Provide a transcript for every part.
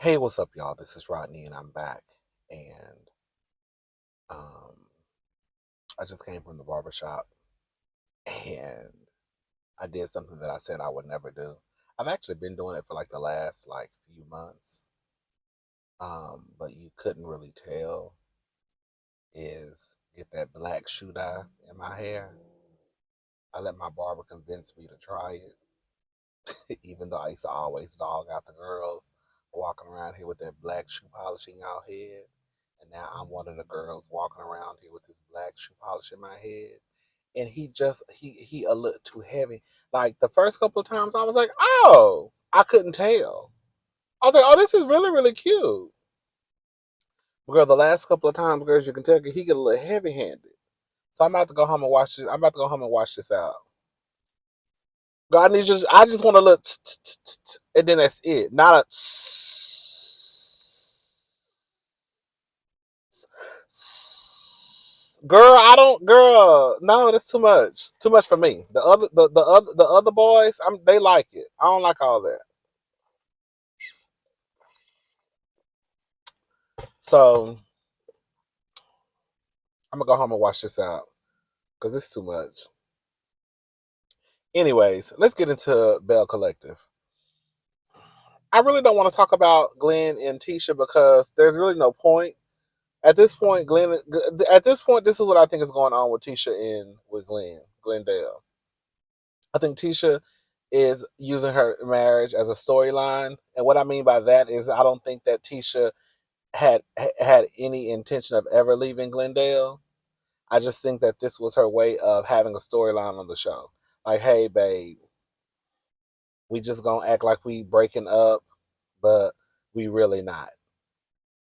Hey, what's up, y'all? This is Rodney, and I'm back. And um, I just came from the barbershop, and I did something that I said I would never do. I've actually been doing it for like the last few months, but you couldn't really tell is get that black shoe dye in my hair. I let my barber convince me to try it, even though I used to always dog out the girls walking around here with that black shoe polishing y'all head. And now I'm one of the girls walking around here with this black shoe polish in my head. And he a little too heavy. Like the first couple of times I was like, oh, I couldn't tell. I was like, oh, this is really, really cute. Girl, the last couple of times, girls, you can tell he get a little heavy handed. So I'm about to go home and watch this. I'm about to go home and watch this out. God, I just want to look, and then that's it. Not a. Girl, I don't. Girl, no, that's too much. Too much for me. The other boys, they like it. I don't like all that. So I'm gonna go home and watch this out because it's too much. Anyways, let's get into Bell Collective. I really don't want to talk about Glenn and Tisha because there's really no point. At this point, this is what I think is going on with Tisha and with Glendale. I think Tisha is using her marriage as a storyline, and what I mean by that is I don't think that Tisha had any intention of ever leaving Glendale. I just think that this was her way of having a storyline on the show. Like, hey, babe, we just gonna act like we breaking up, but we really not.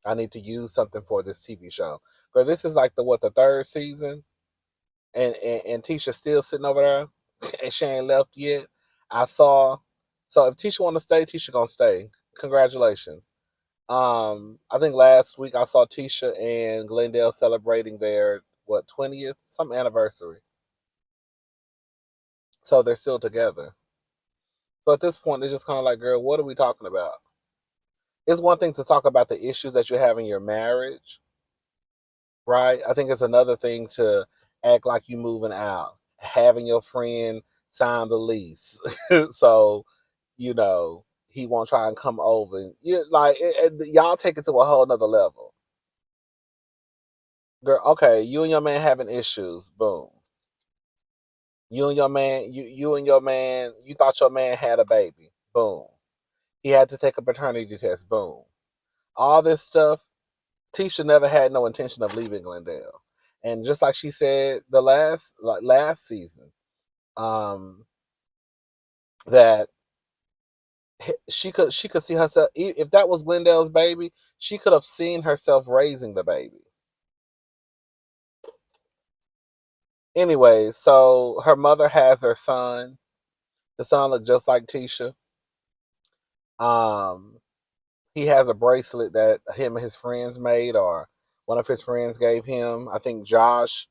I need to use something for this TV show. Because this is like the third season, and Tisha's still sitting over there, and she ain't left yet. I saw. So if Tisha want to stay, Tisha gonna stay. Congratulations. I think last week I saw Tisha and Glendale celebrating their 20th some anniversary. So they're still together. So at this point, they're just kind of like, girl, what are we talking about? It's one thing to talk about the issues that you have in your marriage, right? I think it's another thing to act like you moving out, having your friend sign the lease, so you know he won't try and come over. You like y'all take it to a whole nother level, girl. Okay, you and your man having issues. Boom. You and your man, you thought your man had a baby. Boom. He had to take a paternity test. Boom. All this stuff. Tisha never had no intention of leaving Glendale, and just like she said the last season, um, that she could see herself if that was Glendale's baby, she could have seen herself raising the baby. Anyway, so her mother has her son. The son looked just like Tisha. Um, he has a bracelet that him and his friends made, or one of his friends gave him. I think Josh,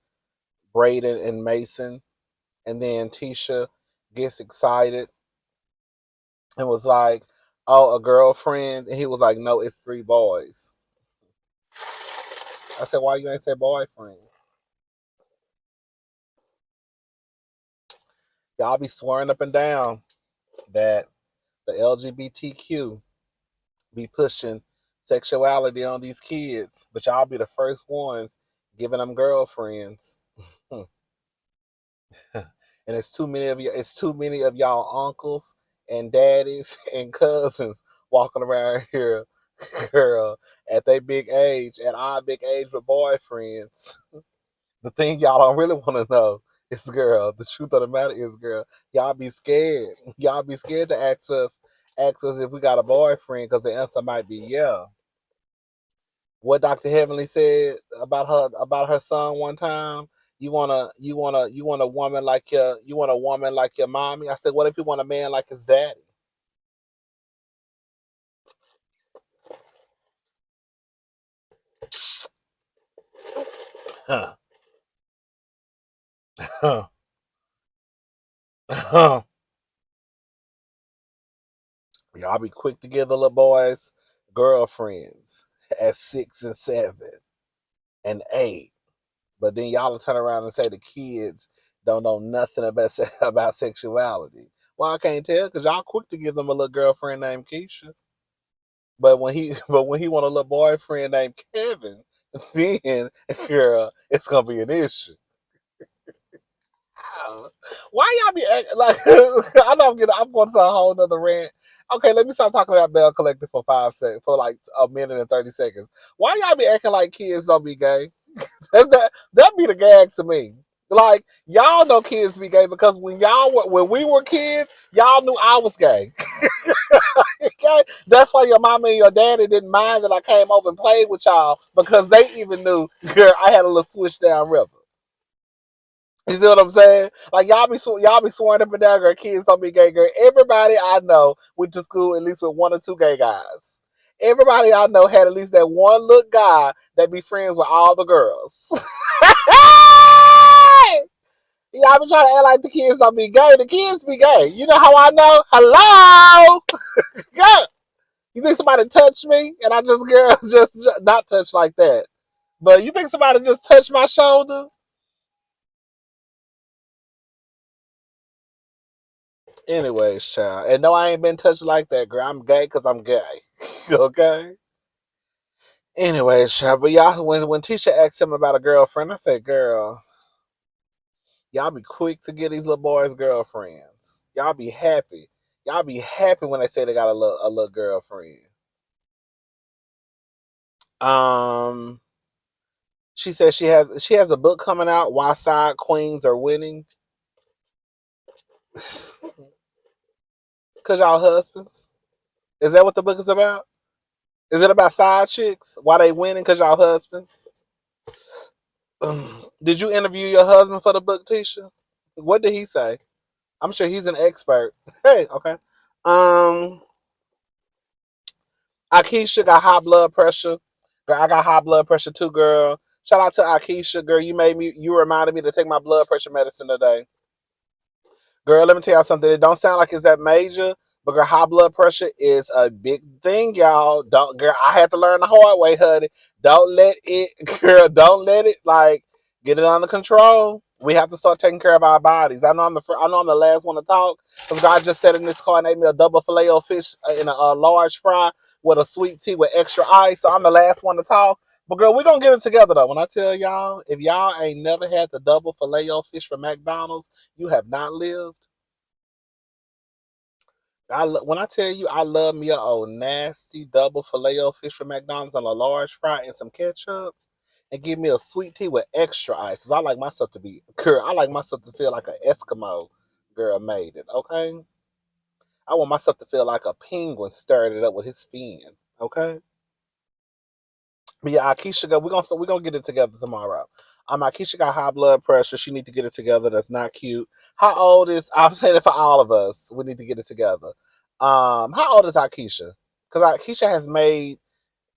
Braden, and Mason. And then Tisha gets excited and was like, "Oh, a girlfriend?" And he was like, "No, it's three boys." I said, "Why you ain't say boyfriend?" Y'all be swearing up and down that the LGBTQ be pushing sexuality on these kids, but y'all be the first ones giving them girlfriends. And it's too many of y'all uncles and daddies and cousins walking around here, girl, at their big age, at our big age with boyfriends. The thing y'all don't really want to know is, girl, the truth of the matter is, girl, y'all be scared. Y'all be scared to ask us if we got a boyfriend, because the answer might be yeah. What Dr. Heavenly said about her son one time. You want a woman like your mommy. I said, what if you want a man like his daddy? Huh. Huh. Huh. Y'all be quick to give the little boys girlfriends at 6 and 7 and 8. But then y'all will turn around and say the kids don't know nothing about about sexuality. Well, I can't tell because y'all quick to give them a little girlfriend named Keisha. But when he but when he want a little boyfriend named Kevin, then girl, it's gonna be an issue. Why y'all be like? I know I'm going to a whole nother rant. Okay, let me stop talking about Bell Collective for 5 seconds, for like a minute and 30 seconds. Why y'all be acting like kids don't be gay? That be the gag to me. Like y'all know kids be gay because when we were kids, y'all knew I was gay. Okay, that's why your mama and your daddy didn't mind that I came over and played with y'all because they even knew, girl, I had a little switch down river. You see what I'm saying? Like y'all be sworn up and down, girl. Kids don't be gay, girl. Everybody I know went to school at least with one or two gay guys. Everybody I know had at least that one little guy that be friends with all the girls. Y'all be trying to act like the kids don't be gay. The kids be gay. You know how I know? Hello, girl. You think somebody touched me and I just girl just not touch like that? But you think somebody just touched my shoulder? Anyways, child. And no, I ain't been touched like that, girl. I'm gay because I'm gay. Okay? Anyways, child. But y'all, when Tisha asked him about a girlfriend, I said, girl, y'all be quick to get these little boys girlfriends. Y'all be happy. Y'all be happy when they say they got a little girlfriend. Um, she says she has a book coming out, Why Side Queens Are Winning. Cause y'all husbands. Is that what the book is about? Is it about side chicks? Why they winning? Cause y'all husbands. Did you interview your husband for the book, Tisha? What did he say? I'm sure he's an expert. Hey, okay. Um, Akeisha got high blood pressure. Girl, I got high blood pressure too, girl. Shout out to Akeisha, girl. You reminded me to take my blood pressure medicine today. Girl, let me tell y'all something. It don't sound like it's that major, but girl, high blood pressure is a big thing, y'all. Don't, girl, I had to learn the hard way, honey. Don't let it, girl, don't let it like get it under control. We have to start taking care of our bodies. I know I'm the last one to talk because God just said in this car and ate me a double filet of fish in a large fry with a sweet tea with extra ice. So I'm the last one to talk. But girl, we're gonna get it together though. When I tell y'all, if y'all ain't never had the double filet of fish from McDonald's, you have not lived. When I tell you I love me a old nasty double filet o fish from McDonald's on a large fry and some ketchup, and give me a sweet tea with extra ice. 'Cause I like myself to be girl. I like myself to feel like an Eskimo girl made it. Okay, I want myself to feel like a penguin stirred it up with his fin. Okay, but yeah, Akeisha, we're gonna get it together tomorrow. Akeisha got high blood pressure. She need to get it together. That's not cute. How old is? I'm saying it for all of us. We need to get it together. How old is Akeisha? Because Akeisha has made.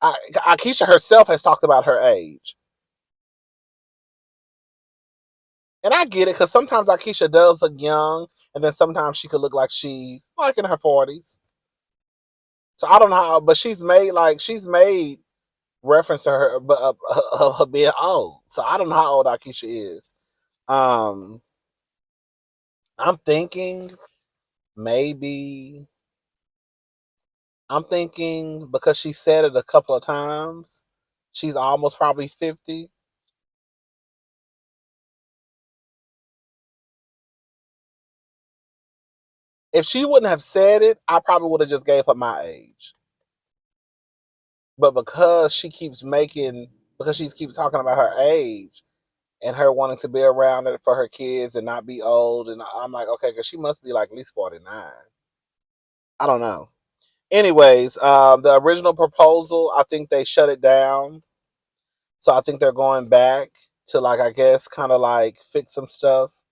Akeisha herself has talked about her age, and I get it because sometimes Akeisha does look young, and then sometimes she could look like she's like in her 40s. So I don't know how, but she's made reference to her, but her being old. So I don't know how old Akeisha is. Um, I'm thinking maybe I'm thinking because she said it a couple of times, she's almost probably 50. If she wouldn't have said it, I probably would have just gave her my age. But because she keeps talking about her age and her wanting to be around it for her kids and not be old, and I'm like, okay, because she must be like at least 49. I don't know. Anyways, the original proposal, I think they shut it down. So I think they're going back to like I guess kind of like fix some stuff.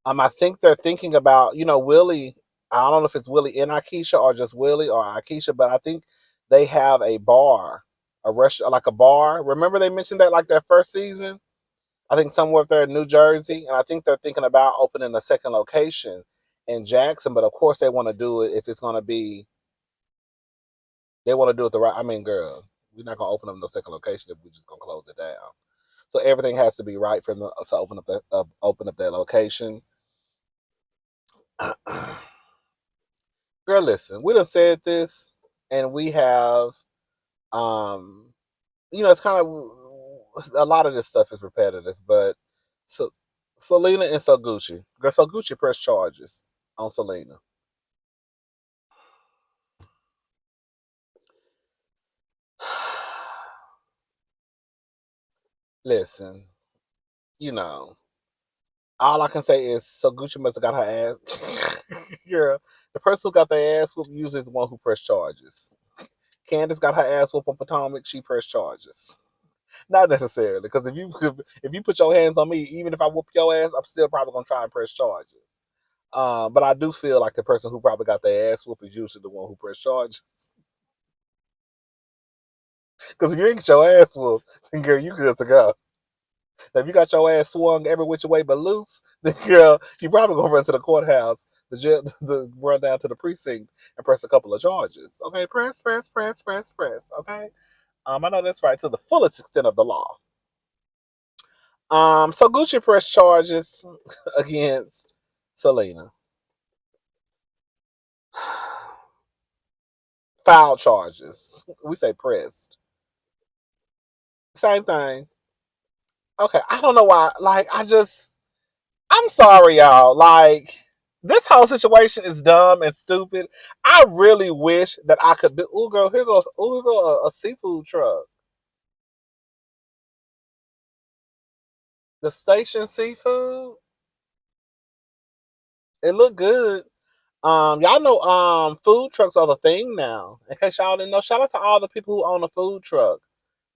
I think they're thinking about Willie. I don't know if it's Willie and Akeisha or just Willie or Akeisha, but I think they have a bar, a restaurant, like a bar. Remember they mentioned that like their first season. I think somewhere up there in New Jersey, and I think they're thinking about opening a second location in Jackson. But of course, they want to do it if it's going to be They want to do it the right. I mean, girl, we're not gonna open up no second location if we're just gonna close it down. So everything has to be right for them to open up that location. Girl, listen, we done said this, and we have, um, it's kind of a lot of this stuff is repetitive, but so Selena and So Gucci, girl, So Gucci pressed charges on Selena. Listen, you know, all I can say is So Gucci must have got her ass. Girl, the person who got their ass whooped usually is the one who pressed charges. Candace got her ass whooped on Potomac. She pressed charges. Not necessarily, because if you put your hands on me, even if I whoop your ass, I'm still probably gonna try and press charges. But I do feel like the person who probably got their ass whooped is usually the one who pressed charges. Because if you ain't get your ass whooped, then girl, you good to go. Now, if you got your ass swung every which way but loose, then girl, you probably gonna run to the courthouse, run down to the precinct and press a couple of charges. Okay, press, press, press, press, press. Okay. I know that's right to the fullest extent of the law. So Gucci pressed charges against Selena. Foul charges. We say pressed. Same thing. Okay, I don't know why. Like, I'm sorry, y'all. Like, this whole situation is dumb and stupid. I really wish that I could be. Ooh, girl, here go a seafood truck. The station seafood. It looked good. Y'all know, food trucks are the thing now. In case y'all didn't know, shout out to all the people who own a food truck.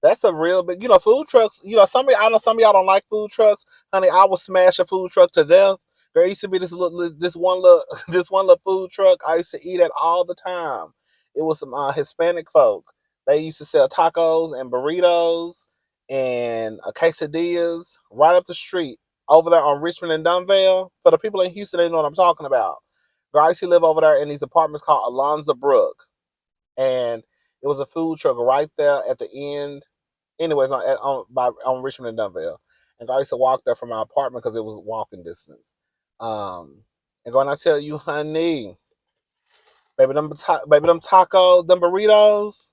That's a real big, food trucks. I know some of y'all don't like food trucks, honey. I will smash a food truck to death. There used to be this one little, this one little food truck I used to eat at all the time. It was some Hispanic folk. They used to sell tacos and burritos and quesadillas right up the street over there on Richmond and Dunvale. For the people in Houston, they know what I'm talking about. Girl, I used to live over there in these apartments called Alonza Brook, and it was a food truck right there at the end. Anyways, on Richmond and Dunvale, and I used to walk there from my apartment because it was walking distance. And when I tell you, honey, baby, them tacos, them burritos,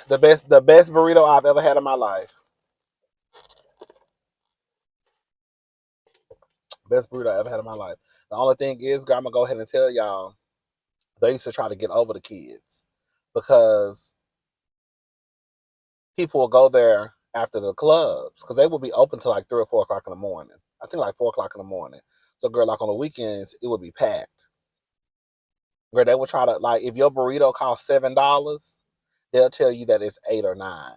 the best burrito I've ever had in my life. Best burrito I ever had in my life. The only thing is, girl, I'm gonna go ahead and tell y'all, they used to try to get over the kids because people will go there after the clubs because they will be open till like 3 or 4 o'clock in the morning. I think like 4 o'clock in the morning. So, girl, like on the weekends, it would be packed. Girl, they will try to, like, if your burrito costs $7, they'll tell you that it's 8 or 9.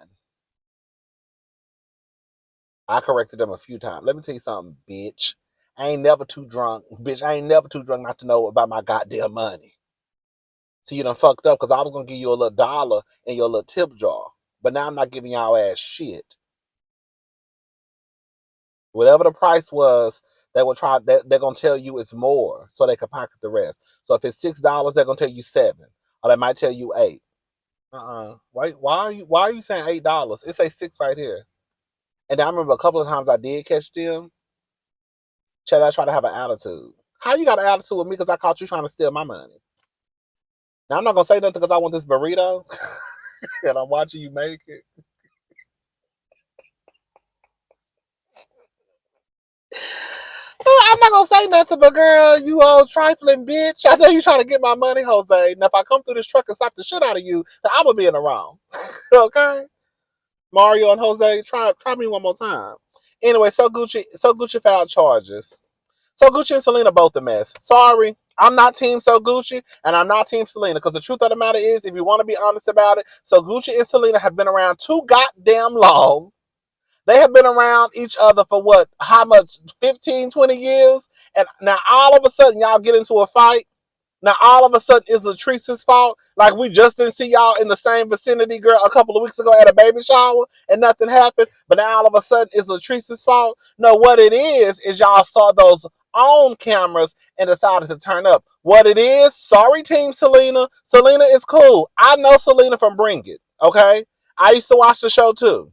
I corrected them a few times. Let me tell you something, bitch. I ain't never too drunk, bitch. I ain't never too drunk not to know about my goddamn money. So you done fucked up because I was gonna give you a little dollar in your little tip jar, but now I'm not giving y'all ass shit. Whatever the price was, they're gonna tell you it's more so they can pocket the rest. So if it's $6, they're gonna tell you 7. Or they might tell you 8. Why are you saying $8? It say 6 right here. And I remember a couple of times I did catch them. Chad, I try to have an attitude. How you got an attitude with me because I caught you trying to steal my money? Now I'm not gonna say nothing because I want this burrito and I'm watching you make it. I'm not gonna say nothing, but girl, you old trifling bitch. I know you trying to get my money, Jose. Now if I come through this truck and slap the shit out of you, then I'm gonna be in the wrong. Okay? Mario and Jose, try me one more time. Anyway, So Gucci filed charges. So Gucci and Selena both a mess. Sorry, I'm not team So Gucci and I'm not team Selena because the truth of the matter is, if you want to be honest about it, So Gucci and Selena have been around too goddamn long. They have been around each other for what? How much? 15, 20 years? And now all of a sudden y'all get into a fight. Now all of a sudden it's Latrice's fault. Like we just didn't see y'all in the same vicinity, girl, a couple of weeks ago at a baby shower and nothing happened. But now all of a sudden it's Latrice's fault. No, what it is y'all saw those own cameras and decided to turn up. What it is, sorry, Team Selena. Selena is cool. I know Selena from Bring It, okay? I used to watch the show too.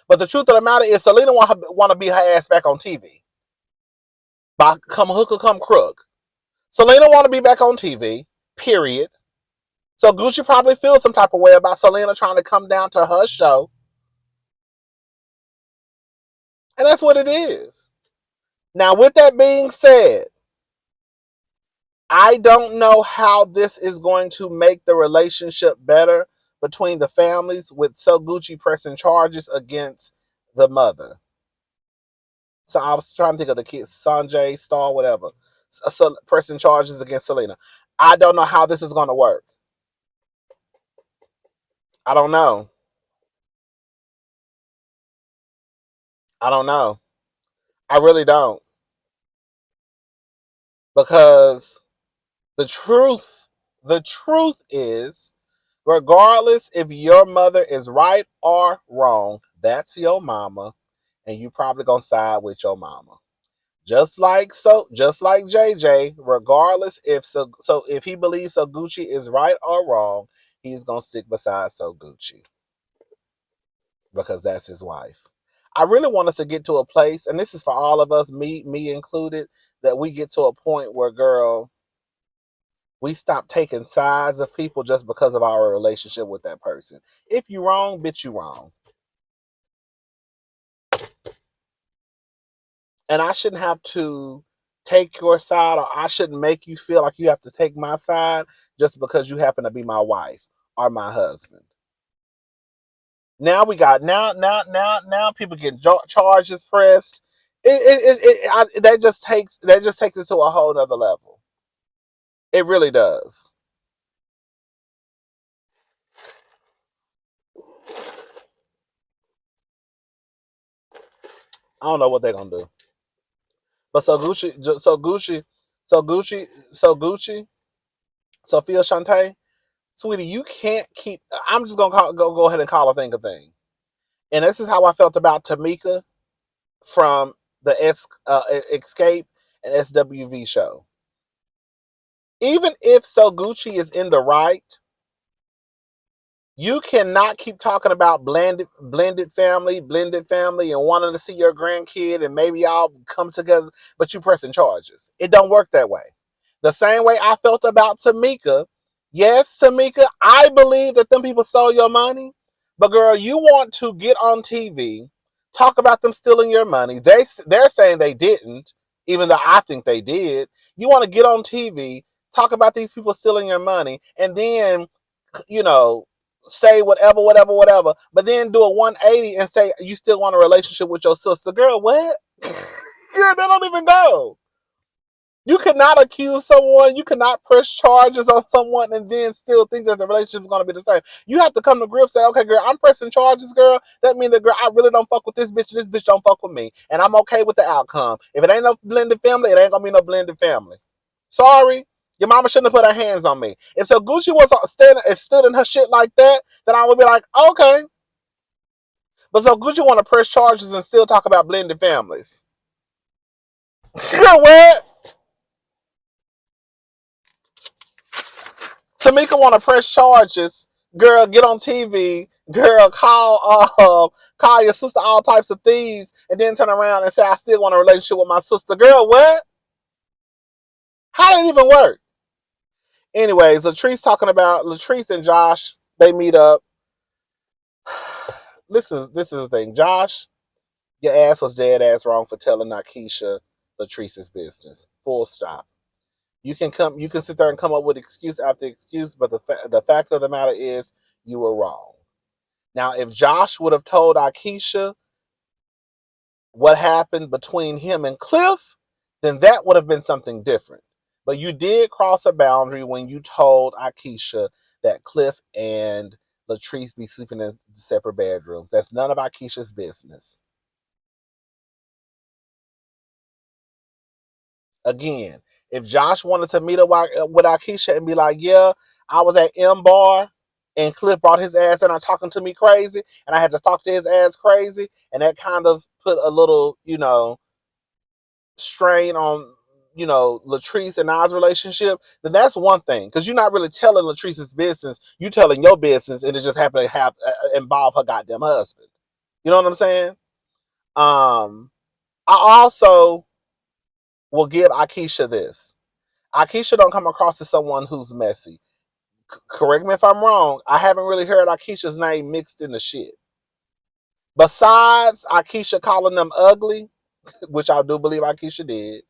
But the truth of the matter is, Selena want to be her ass back on TV. By come hook or come crook. Selena want to be back on TV, period. So Gucci probably feels some type of way about Selena trying to come down to her show. And that's what it is. Now, with that being said, I don't know how this is going to make the relationship better between the families with So Gucci pressing charges against the mother. So I was trying to think of the kids, Sanjay, Star, whatever. So pressing charges against Selena. I don't know how this is going to work. I don't know. I don't know. I really don't. Because the truth is, regardless if your mother is right or wrong, that's your mama, and you probably gonna side with your mama. Just like JJ, regardless if he believes So Gucci is right or wrong, he's gonna stick beside So Gucci because that's his wife. I really want us to get to a place, and this is for all of us, me included, that we get to a point where, girl, we stop taking sides of people just because of our relationship with that person. If you wrong, bitch, you wrong. And I shouldn't have to take your side, or I shouldn't make you feel like you have to take my side just because you happen to be my wife or my husband. Now we got now people get charges pressed. That just takes it to a whole nother level. It really does. I don't know what they're gonna do. But So Gucci, Sophia Shante, sweetie, you can't keep. I'm just gonna go ahead and call a thing a thing. And this is how I felt about Tamika from the Escape and SWV show. Even if So Gucci is in the right, you cannot keep talking about blended family, and wanting to see your grandkid and maybe y'all come together, but you pressing charges. It don't work that way. The same way I felt about Tamika. Yes, Tamika, I believe that them people stole your money, but girl, you want to get on TV, talk about them stealing your money. They're saying they didn't, even though I think they did. You want to get on TV, talk about these people stealing your money, and then, you know, say whatever, but then do a 180 and say you still want a relationship with your sister. Girl, what? Girl, they don't even go. You cannot accuse someone, you cannot press charges on someone and then still think that the relationship is going to be the same. You have to come to grips and say, okay, girl, I'm pressing charges, girl. That means that, girl, I really don't fuck with this bitch, and this bitch don't fuck with me. And I'm okay with the outcome. If it ain't no blended family, it ain't going to be no blended family. Sorry. Your mama shouldn't have put her hands on me. If So Gucci was stood in her shit like that, then I would be like, okay. But So Gucci want to press charges and still talk about blended families. What? Tamika want to press charges. Girl, get on TV. Girl, call your sister all types of things, and then turn around and say, I still want a relationship with my sister. Girl, what? How did it even work? Anyways, Latrice and Josh, they meet up. This is the thing. Josh, your ass was dead ass wrong for telling Nakisha Latrice's business. Full stop. You can sit there and come up with excuse after excuse, but the fact of the matter is you were wrong. Now, if Josh would have told Akeisha what happened between him and Cliff, then that would have been something different. But you did cross a boundary when you told Akeisha that Cliff and Latrice be sleeping in separate bedrooms. That's none of Akeisha's business. Again, if Josh wanted to meet up with Akeisha and be like, yeah, I was at M Bar and Cliff brought his ass in and talking to me crazy, and I had to talk to his ass crazy, and that kind of put a little, strain on, Latrice and Nas relationship, then that's one thing. Because you're not really telling Latrice's business. You telling your business, and it just happened to have involve her goddamn husband. You know what I'm saying? I also will give Akeisha this. Akeisha don't come across as someone who's messy. Correct me if I'm wrong. I haven't really heard Akeisha's name mixed in the shit. Besides Akeisha calling them ugly, which I do believe Akeisha did,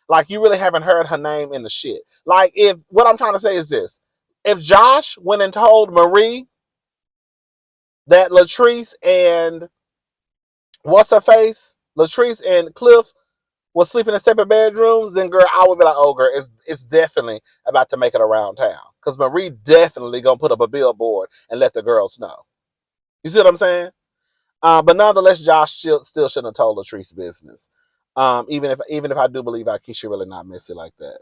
like, you really haven't heard her name in the shit. Like, if what I'm trying to say is this: if Josh went and told Marie that Latrice and what's her face, Latrice and Cliff was sleeping in separate bedrooms, then girl, I would be like, oh girl, it's definitely about to make it around town. Because Marie definitely gonna put up a billboard and let the girls know. You see what I'm saying? But nonetheless, Josh still shouldn't have told Latrice business. Even if I do believe Akeisha really not messy like that.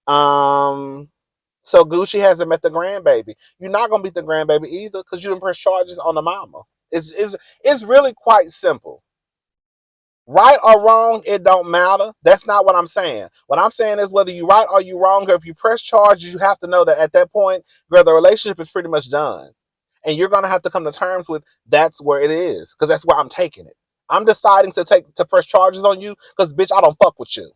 So Gucci hasn't met the grandbaby. You're not gonna beat the grandbaby either because you didn't press charges on the mama. It's really quite simple. Right or wrong, it don't matter. That's not what I'm saying. What I'm saying is whether you right or you wrong, or if you press charges, you have to know that at that point, girl, the relationship is pretty much done. And you're gonna have to come to terms with that's where it is, because that's where I'm taking it. I'm deciding to press charges on you because bitch, I don't fuck with you.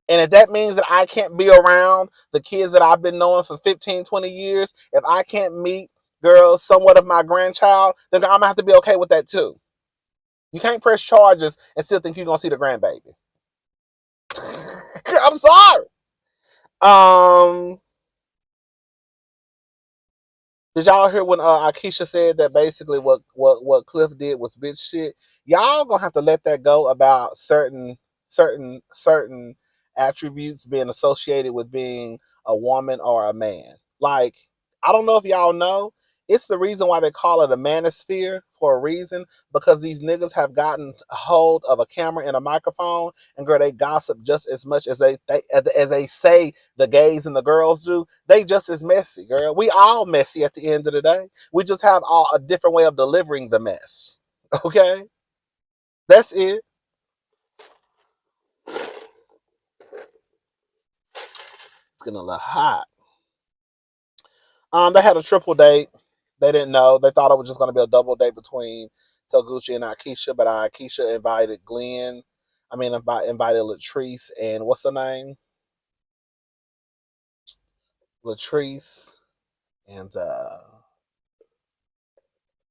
And if that means that I can't be around the kids that I've been knowing for 15, 20 years, if I can't meet girls somewhat of my grandchild, then I'm gonna have to be okay with that too. You can't press charges and still think you're gonna see the grandbaby. I'm sorry. Did y'all hear when Akeisha said that basically what Cliff did was bitch shit? Y'all gonna have to let that go about certain attributes being associated with being a woman or a man. Like, I don't know if y'all know, it's the reason why they call it a manosphere for a reason, because these niggas have gotten a hold of a camera and a microphone, and girl, they gossip just as much as they say the gays and the girls do. They just as messy, girl. We all messy at the end of the day. We just have a different way of delivering the mess. Okay, that's it. It's getting a little hot. They had a triple date. They didn't know. They thought it was just going to be a double date between Gucci and Akeisha, but Akeisha invited Glenn. I mean, invited Latrice and what's her name? Latrice and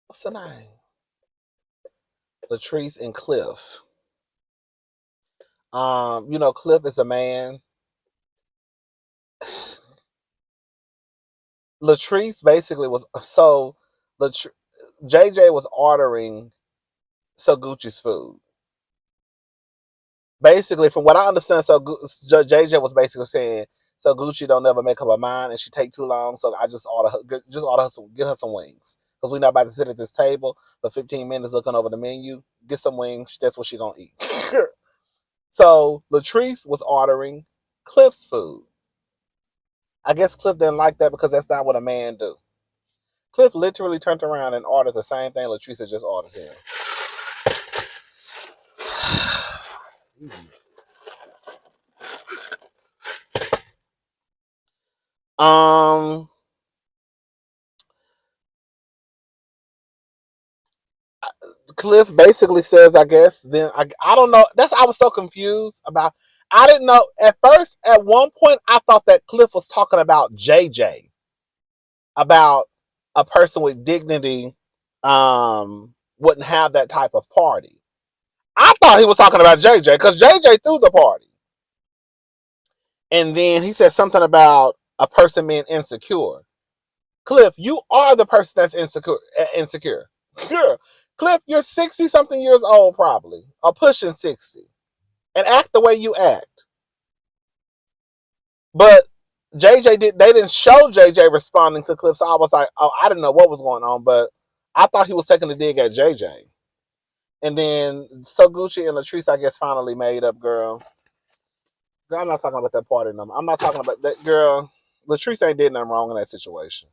what's her name? Latrice and Cliff. Cliff is a man. Latrice basically was so. JJ was ordering Gucci's food. Basically, from what I understand, JJ was basically saying, so Gucci don't ever make up her mind and she take too long, so I just order her get her some wings, because we're not about to sit at this table for 15 minutes looking over the menu. Get some wings. That's what she gonna eat. So Latrice was ordering Cliff's food. I guess Cliff didn't like that because that's not what a man do. Cliff literally turned around and ordered the same thing Latrice had just ordered him. Cliff basically says, I guess, then I don't know. I was so confused about. I didn't know at first. At one point, I thought that Cliff was talking about JJ, about a person with dignity wouldn't have that type of party. I thought he was talking about JJ because JJ threw the party. And then he said something about a person being insecure. Cliff, you are the person that's insecure. Cliff, you're 60 something years old, probably, or pushing 60, and act the way you act. But they didn't show JJ responding to Cliff, so I was like, oh, I didn't know what was going on, but I thought he was taking a dig at JJ. And then so Gucci and Latrice, I guess, finally made up, girl. I'm not talking about that party number. I'm not talking about that, girl. Latrice ain't did nothing wrong in that situation.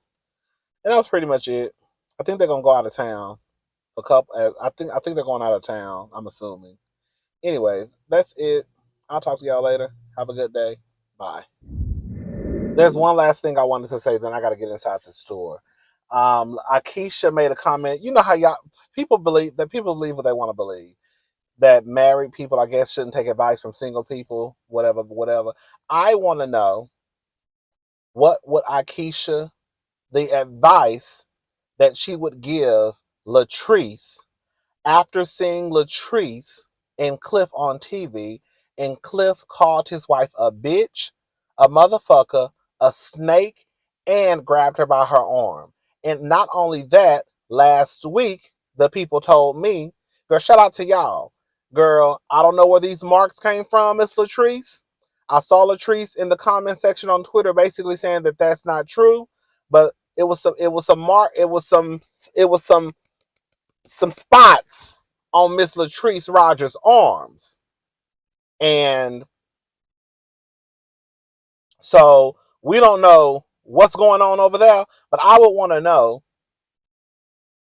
And that was pretty much it. I think they're gonna go out of town. I think they're going out of town, I'm assuming. Anyways, that's it. I'll talk to y'all later. Have a good day. Bye. There's one last thing I wanted to say, then I got to get inside the store. Akeisha made a comment. You know how y'all people believe what they want to believe. That married people, I guess, shouldn't take advice from single people, whatever, whatever. I want to know what would Akeisha, the advice that she would give Latrice after seeing Latrice and Cliff on TV, and Cliff called his wife a bitch, a motherfucker, a snake, and grabbed her by her arm. And not only that, last week, the people told me, girl, shout out to y'all. Girl, I don't know where these marks came from, Miss Latrice. I saw Latrice in the comment section on Twitter basically saying that that's not true, but it was some spots on Miss Latrice Rogers' arms. And so we don't know what's going on over there, but I would want to know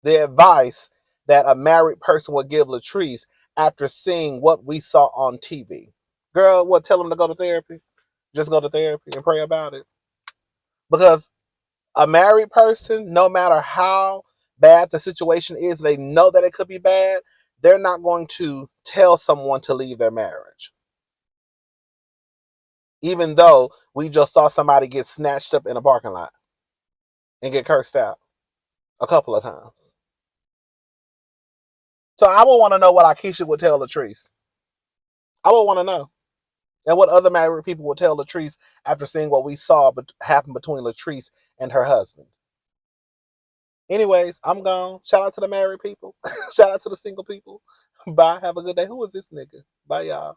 the advice that a married person would give Latrice after seeing what we saw on TV. Girl, what, tell them to go to therapy? Just go to therapy and pray about it. Because a married person, no matter how bad the situation is, they know that it could be bad, they're not going to tell someone to leave their marriage. Even though we just saw somebody get snatched up in a parking lot and get cursed out a couple of times. So I would want to know what Akeisha would tell Latrice. I would want to know. And what other married people would tell Latrice after seeing what we saw happen between Latrice and her husband. Anyways, I'm gone. Shout out to the married people. Shout out to the single people. Bye. Have a good day. Who is this nigga? Bye, y'all.